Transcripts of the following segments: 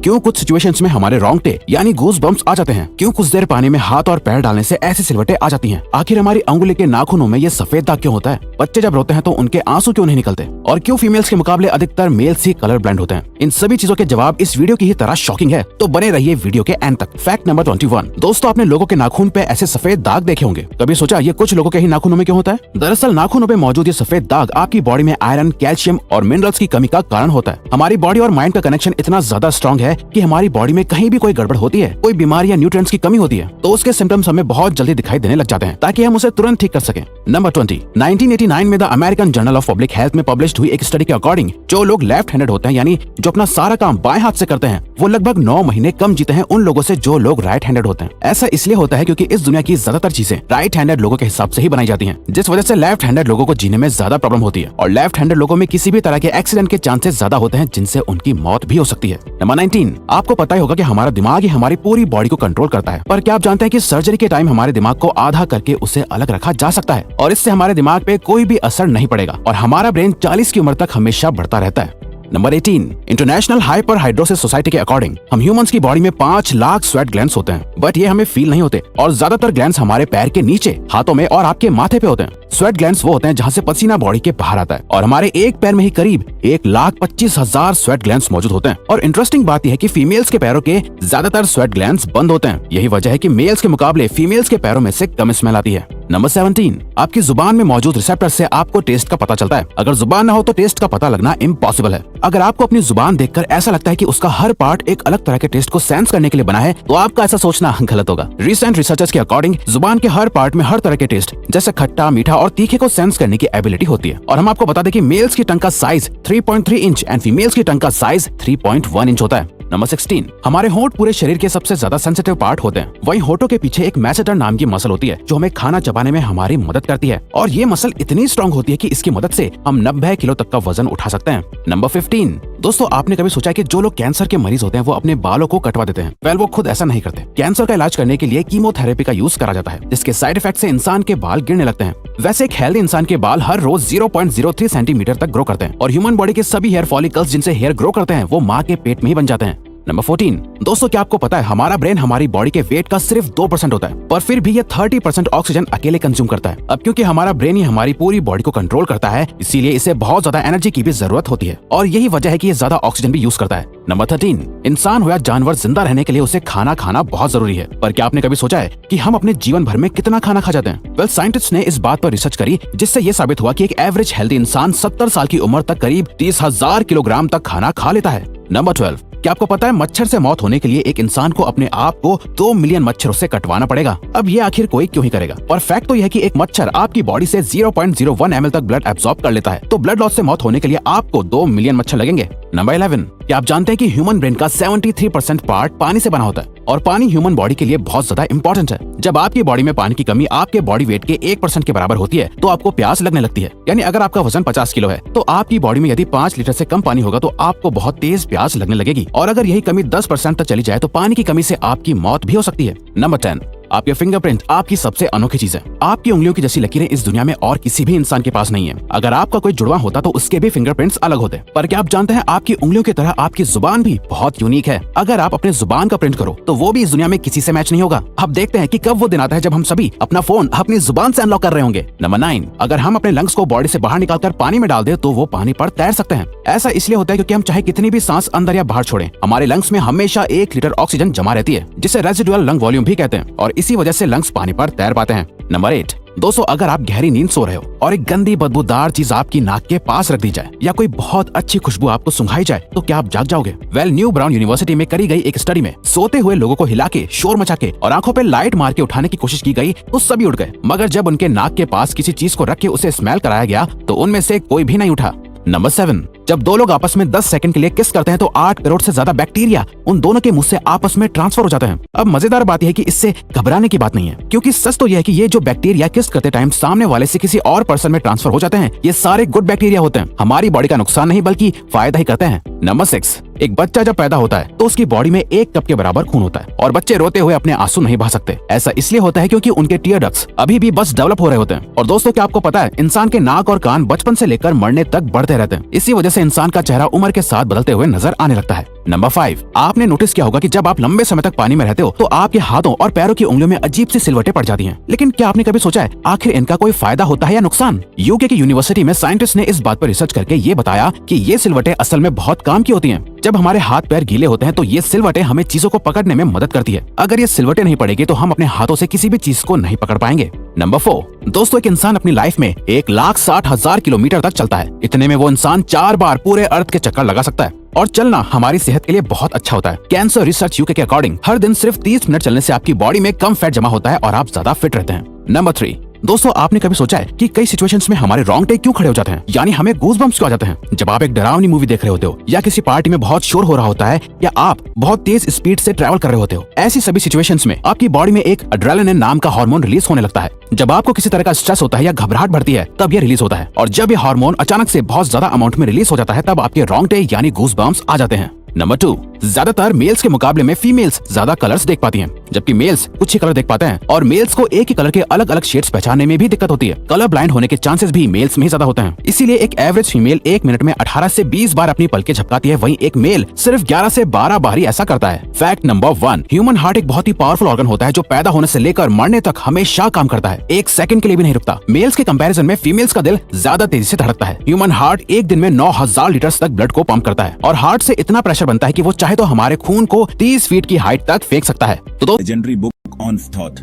क्यों कुछ सिचुएशंस में हमारे रोंगटे यानी गूज बम्प्स आ जाते हैं, क्यों कुछ देर पानी में हाथ और पैर डालने से ऐसी सिलवटें आ जाती हैं, आखिर हमारी अंगुली के नाखूनों में ये सफेद दाग क्यों होता है, बच्चे जब रोते हैं तो उनके आंसू क्यों नहीं निकलते, और क्यों फीमेल्स के मुकाबले अधिकतर मेल्स ही कलर ब्लाइंड होते हैं। इन सभी चीजों के जवाब इस वीडियो की ही तरह शॉकिंग है, तो बने रहिए वीडियो के एंड तक। Fact number 21। दोस्तों, आपने लोगों के नाखून पे ऐसे सफेद दाग देखे होंगे। कभी सोचा ये कुछ लोगों के ही नाखूनों में क्यों होता है? दरअसल नाखूनों पे मौजूद ये सफेद दाग आपकी बॉडी में आयरन, कैल्शियम और मिनरल्स की कमी का कारण होता है। हमारी बॉडी और माइंड का कनेक्शन इतना ज्यादा स्ट्रॉन्ग है कि हमारी बॉडी में कहीं भी कोई गड़बड़ होती है, कोई बीमारी या न्यूट्रिएंट्स की कमी होती है, तो उसके सिम्टम्स हमें बहुत जल्दी दिखाई देने लग जाते हैं, ताकि हम उसे तुरंत ठीक कर सकें। नंबर 20। 1989 में the American journal of public health में पब्लिश्ड हुई एक स्टडी के अकॉर्डिंग जो लोग लेफ्ट हैंडेड होते हैं, यानी जो अपना सारा काम बाएं हाथ से करते हैं, वो लगभग 9 महीने कम जीते हैं उन लोगों से जो लोग राइट हैंडेड होते हैं। ऐसा इसलिए होता है क्योंकि इस दुनिया की ज्यादातर चीजें राइट हैंडेड लोगों के हिसाब से ही बनाई जाती हैं, जिस वजह से लेफ्ट हैंडेड लोगों को जीने में ज्यादा प्रॉब्लम होती है, और लेफ्ट हैंडेड लोगों में किसी भी तरह के एक्सीडेंट के चांसेस ज्यादा होते हैं, जिनसे उनकी मौत भी हो सकती है। नंबर 19। आपको पता ही होगा कि हमारा दिमाग ही हमारी पूरी बॉडी को कंट्रोल करता है, पर क्या आप जानते हैं कि सर्जरी के टाइम हमारे दिमाग को आधा करके उसे अलग रखा जा सकता है, और इससे हमारे दिमाग पे कोई भी असर नहीं पड़ेगा, और हमारा ब्रेन 40 की उम्र तक हमेशा बढ़ता रहता है। Number 18। International hyper hidrosis society के अकॉर्डिंग हम ह्यूमंस की बॉडी में 5 लाख स्वेट ग्लैंड्स होते हैं, बट ये हमें फील नहीं होते, और ज्यादातर ग्लैंड्स हमारे पैर के नीचे, हाथों में और आपके माथे पे होते हैं। स्वेट ग्लैंड्स वो होते हैं जहाँ से पसीना बॉडी के बाहर आता है, और हमारे एक पैर में ही करीब 1,25,000 स्वेट ग्लैंड्स मौजूद होते हैं। और इंटरेस्टिंग बात यह है कि फीमेल्स के पैरों के ज्यादातर स्वेट ग्लैंड्स बंद होते हैं। यही वजह है कि मेल्स के मुकाबले फीमेल्स के पैरों में से कम स्मेल आती है। नंबर 17। आपकी जुबान में मौजूद रिसेप्टर से आपको टेस्ट का पता चलता है। अगर जुबान ना हो तो टेस्ट का पता लगना इम्पॉसिबल है। अगर आपको अपनी जुबान देखकर ऐसा लगता है कि उसका हर पार्ट एक अलग तरह के टेस्ट को सेंस करने के लिए बना है, तो आपका ऐसा सोचना गलत होगा। रिसेंट रिसर्चर्स के अकॉर्डिंग जुबान के हर पार्ट में हर तरह के टेस्ट जैसे खट्टा, मीठा और तीखे को सेंस करने की एबिलिटी होती है। और हम आपको बता दें कि मेल्स की टंग का साइज 3.3 इंच एंड फीमेल्स की टंग का साइज 3.1 इंच होता है। नंबर 16। हमारे होंठ पूरे शरीर के सबसे ज्यादा सेंसिटिव पार्ट होते हैं। वहीं होठों के पीछे एक मैसेटर नाम की मसल होती है, जो हमें खाना चबाने में हमारी मदद करती है, और ये मसल इतनी स्ट्रांग होती है कि इसकी मदद से हम 90 किलो तक का वजन उठा सकते हैं। नंबर 15। दोस्तों, आपने कभी सोचा कि जो लोग कैंसर के मरीज होते हैं वो अपने बालों को कटवा देते हैं? वेल, वो खुद ऐसा नहीं करते। कैंसर का इलाज करने के लिए कीमोथेरेपी का यूज करा जाता है, जिसके साइड इफेक्ट से इंसान के बाल गिरने लगते हैं। वैसे एक हेल्दी इंसान के बाल हर रोज 0.03 सेंटीमीटर तक ग्रो करते हैं, और ह्यूमन बॉडी के सभी हेयर फॉलिकल्स जिनसे हेयर ग्रो करते हैं वो माँ के पेट में ही बन जाते हैं। नंबर 14। दोस्तों, क्या आपको पता है हमारा ब्रेन हमारी बॉडी के वेट का सिर्फ 2% होता है, पर फिर भी ये 30% ऑक्सीजन अकेले कंज्यूम करता है। अब क्योंकि हमारा ब्रेन ही हमारी पूरी बॉडी को कंट्रोल करता है, इसीलिए इसे बहुत ज्यादा एनर्जी की भी जरूरत होती है, और यही वजह है कि ये ज्यादा ऑक्सीजन भी यूज करता है। नंबर 13। इंसान हो या जानवर, जिंदा रहने के लिए उसे खाना खाना बहुत जरूरी है, पर क्या आपने कभी सोचा है कि हम अपने जीवन भर में कितना खाना खा जाते हैं? वेल, साइंटिस्ट ने इस बात पर रिसर्च करी, जिससे ये साबित हुआ कि एक एवरेज हेल्दी इंसान 70 साल की उम्र तक करीब 30,000 किलोग्राम तक खाना खा लेता है। नंबर 12। क्या आपको पता है मच्छर से मौत होने के लिए एक इंसान को अपने आप को 2 मिलियन मच्छरों से कटवाना पड़ेगा? अब ये आखिर कोई क्यों ही करेगा? पर फैक्ट तो यह है कि एक मच्छर आपकी बॉडी से 0.01 ml तक ब्लड एब्सॉर्ब कर लेता है, तो ब्लड लॉस से मौत होने के लिए आपको 2 मिलियन मच्छर लगेंगे। नंबर 11। क्या आप जानते हैं कि ह्यूमन ब्रेन का 73% पार्ट पानी से बना होता है, और पानी ह्यूमन बॉडी के लिए बहुत ज्यादा इंपॉर्टेंट है। जब आपकी बॉडी में पानी की कमी आपके बॉडी वेट के 1% के बराबर होती है, तो आपको प्यास लगने लगती है। यानी अगर आपका वजन 50 किलो है, तो आपकी बॉडी में यदि 5 लीटर से कम पानी होगा तो आपको बहुत तेज प्यास लगने लगेगी, और अगर यही कमी 10% तक चली जाए तो पानी की कमी से आपकी मौत भी हो सकती है। नंबर 10। आपके फिंगरप्रिंट आपकी सबसे अनोखी चीज है। आपकी उंगलियों की जैसी लकीरें इस दुनिया में और किसी भी इंसान के पास नहीं है। अगर आपका कोई जुड़वा होता तो उसके भी फिंगरप्रिंट्स अलग होते। पर क्या आप जानते हैं आपकी उंगलियों की तरह आपकी जुबान भी बहुत यूनिक है। अगर आप अपने जुबान का प्रिंट करो तो वो भी इस दुनिया में किसी से मैच नहीं होगा। अब देखते हैं कि कब वो दिन आता है जब हम सभी अपना फोन अपनी जुबान से अनलॉक कर रहे होंगे। नंबर 9। अगर हम अपने लंग्स को बॉडी से बाहर निकालकर पानी में डाल दे तो वो पानी पर तैर सकते हैं। ऐसा इसलिए होता है क्योंकि हम चाहे कितनी भी सांस अंदर या बाहर छोड़ें, हमारे लंग्स में हमेशा 1 लीटर ऑक्सीजन जमा रहती है, जिसे रेजिडुअल लंग वॉल्यूम भी कहते हैं, और इसी वजह से लंग्स पानी पर तैर पाते हैं। नंबर 8। दोस्तों, अगर आप गहरी नींद सो रहे हो और एक गंदी बदबूदार चीज आपकी नाक के पास रख दी जाए या कोई बहुत अच्छी खुशबू आपको सुंघाई जाए तो क्या आप जाग जाओगे? वेल, न्यू ब्राउन यूनिवर्सिटी में करी गई एक स्टडी में सोते हुए लोगों को हिला के, शोर मचा के और आंखों पे लाइट मार के उठाने की कोशिश की गई तो सभी उठ गए, मगर जब उनके नाक के पास किसी चीज को रख के उसे स्मेल कराया गया तो उनमें से कोई भी नहीं उठा। नंबर 7। जब दो लोग आपस में 10 सेकंड के लिए किस करते हैं तो 8 करोड़ से ज्यादा बैक्टीरिया उन दोनों के मुंह से आपस में ट्रांसफर हो जाते हैं। अब मजेदार बात यह है कि इससे घबराने की बात नहीं है, क्योंकि सच तो यह है कि ये जो बैक्टीरिया किस करते टाइम सामने वाले से किसी और पर्सन में ट्रांसफर हो जाते हैं, ये सारे गुड बैक्टीरिया होते हैं, हमारी बॉडी का नुकसान नहीं बल्कि फायदा ही करते हैं। नंबर 6। एक बच्चा जब पैदा होता है तो उसकी बॉडी में 1 कप के बराबर खून होता है और बच्चे रोते हुए अपने आंसू नहीं बहा सकते। ऐसा इसलिए होता है क्योंकि उनके टीयर डक्ट्स अभी भी बस डेवलप हो रहे होते हैं। और दोस्तों, क्या आपको पता है इंसान के नाक और कान बचपन से लेकर मरने तक बढ़ते रहते हैं। इसी वजह से जिससे इंसान का चेहरा उम्र के साथ बदलते हुए नजर आने लगता है। नंबर 5, आपने नोटिस किया होगा कि जब आप लंबे समय तक पानी में रहते हो तो आपके हाथों और पैरों की उंगलियों में अजीब सी सिलवटें पड़ जाती हैं। लेकिन क्या आपने कभी सोचा है आखिर इनका कोई फायदा होता है या नुकसान? यूके की यूनिवर्सिटी में साइंटिस्ट ने इस बात पर रिसर्च करके ये बताया कि ये सिलवटें असल में बहुत काम की होती हैं। जब हमारे हाथ पैर गीले होते हैं तो ये सिलवटें हमें चीजों को पकड़ने में मदद करती है। अगर ये सिलवटें नहीं पड़ेगी तो हम अपने हाथों से किसी भी चीज को नहीं पकड़ पाएंगे। नंबर 4, दोस्तों एक इंसान अपनी लाइफ में 1,60,000 किलोमीटर तक चलता है। इतने में वो इंसान 4 बार पूरे अर्थ के चक्कर लगा सकता है। और चलना हमारी सेहत के लिए बहुत अच्छा होता है। कैंसर रिसर्च यूके के अकॉर्डिंग हर दिन सिर्फ 30 मिनट चलने से आपकी बॉडी में कम फैट जमा होता है और आप ज्यादा फिट रहते हैं। नंबर 3, दोस्तों आपने कभी सोचा है कि कई सिचुएशंस में हमारे रोंगटे क्यों खड़े हो जाते हैं, यानी हमें गूज़बम्प्स क्यों आ जाते हैं? जब आप एक डरावनी मूवी देख रहे होते हो या किसी पार्टी में बहुत शोर हो रहा होता है या आप बहुत तेज स्पीड से ट्रैवल कर रहे होते हो, ऐसी सभी सिचुएशंस में आपकी बॉडी में एक एड्रेनालिन नाम का हार्मोन रिलीज होने लगता है। जब आपको किसी तरह का स्ट्रेस होता है या घबराहट बढ़ती है तब ये रिलीज होता है, और जब ये हार्मोन अचानक से बहुत ज्यादा अमाउंट में रिलीज हो जाता है तब आपके रोंगटे यानी गूज़बम्प्स आ जाते हैं। नंबर 2, ज्यादातर मेल्स के मुकाबले में फीमेल्स ज्यादा कलर्स देख पाती हैं, जबकि मेल्स कुछ ही कलर देख पाते हैं, और मेल्स को एक ही कलर के अलग अलग शेड्स पहचानने में भी दिक्कत होती है। कलर ब्लाइंड होने के चांसेस भी मेल्स में ही ज्यादा होते हैं। इसीलिए एक एवरेज फीमेल 1 मिनट में 18 से 20 बार अपनी पलकें झपकाती है, वहीं एक मेल सिर्फ 11 से 12 बार ही ऐसा करता है। फैक्ट नंबर 1, ह्यूमन हार्ट एक बहुत ही पावरफुल ऑर्गन होता है जो पैदा होने से लेकर मरने तक हमेशा काम करता है, एक सेकंड के लिए भी नहीं रुकता। मेल्स के कंपैरिजन में फीमेल्स का दिल ज्यादा तेजी से धड़कता है। ह्यूमन हार्ट एक दिन में 9,000 लीटर तक ब्लड को पंप करता है, और हार्ट से इतना प्रेशर बनता है कि वो चाहे तो हमारे खून को 30 फीट की हाइट तक फेंक सकता है। तो लेजेंडरी बुक ऑन थॉट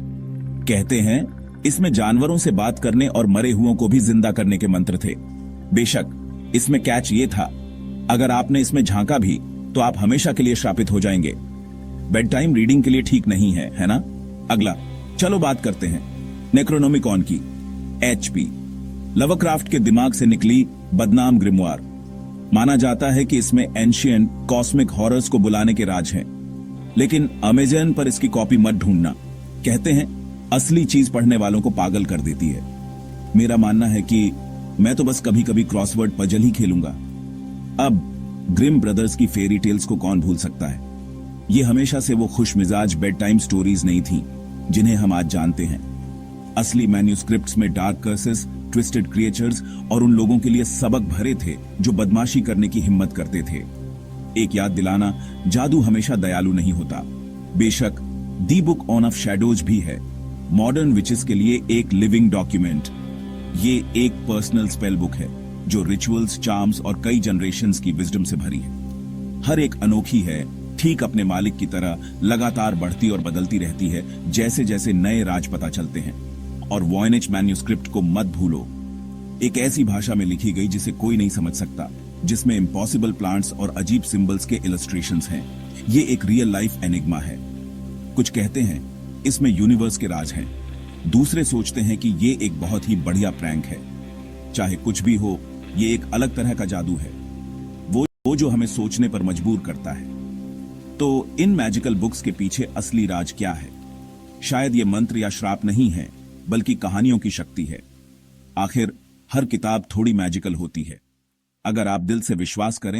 कहते हैं इसमें जानवरों से बात करने और मरे हुओं को भी जिंदा करने के मंत्र थे। बेशक इसमें कैच ये था, अगर आपने इसमें झांका भी तो आप हमेशा के लिए श्रापित हो जाएंगे। बेड टाइम रीडिंग के लिए ठीक नहीं है ना? अगला चलो बात करते हैं नेक्रोनोमिकॉन की। HP लवक्राफ्ट के दिमाग से निकली बदनाम ग्रिमवार। माना जाता है कि इसमें एंशियंट कॉस्मिक हॉरर्स को बुलाने के राज हैं, लेकिन अमेज़न पर इसकी कॉपी मत ढूंढना। कहते हैं असली चीज पढ़ने वालों को पागल कर देती है। मेरा मानना है कि मैं तो बस कभी कभी क्रॉसवर्ड पजल ही खेलूंगा। अब ग्रिम ब्रदर्स की फेरी टेल्स को कौन भूल सकता है? ये हमेशा से वो खुश मिजाज बेड टाइम स्टोरीज नहीं थी जिन्हें हम आज जानते हैं। असली मैन्यूस्क्रिप्ट्स में डार्क कर्सेस, ट्विस्टेड क्रिएचर्स और उन लोगों के लिए सबक भरे थे जो बदमाशी करने की हिम्मत करते थे। एक याद दिलाना, जादू हमेशा दयालु नहीं होता। बेशक दी बुक ऑन ऑफ शैडोज भी है, मॉडर्न विचेस के लिए एक लिविंग डॉक्यूमेंट। ये एक पर्सनल स्पेल बुक है जो रिचुअल्स, चार्म्स और कई जनरेशंस की विजडम से भरी है। हर एक अनोखी है, ठीक अपने मालिक की तरह लगातार बढ़ती और बदलती रहती है जैसे जैसे नए राज पता चलते हैं। और वॉयनेज मैन्यूस्क्रिप्ट को मत भूलो, एक ऐसी भाषा में लिखी गई जिसे कोई नहीं समझ सकता, जिसमें इम्पॉसिबल प्लांट्स और अजीब सिंबल्स के इलस्ट्रेशंस हैं। ये एक रियल लाइफ एनिग्मा है। कुछ कहते हैं इसमें यूनिवर्स के राज हैं, दूसरे सोचते हैं कि ये एक बहुत ही बढ़िया प्रैंक है। चाहे कुछ भी हो, ये एक अलग तरह का जादू है, वो जो हमें सोचने पर मजबूर करता है। तो इन मैजिकल बुक्स के पीछे असली राज क्या है? शायद ये मंत्र या श्राप नहीं है, बल्कि कहानियों की शक्ति है। आखिर हर किताब थोड़ी मैजिकल होती है, अगर आप दिल से विश्वास करें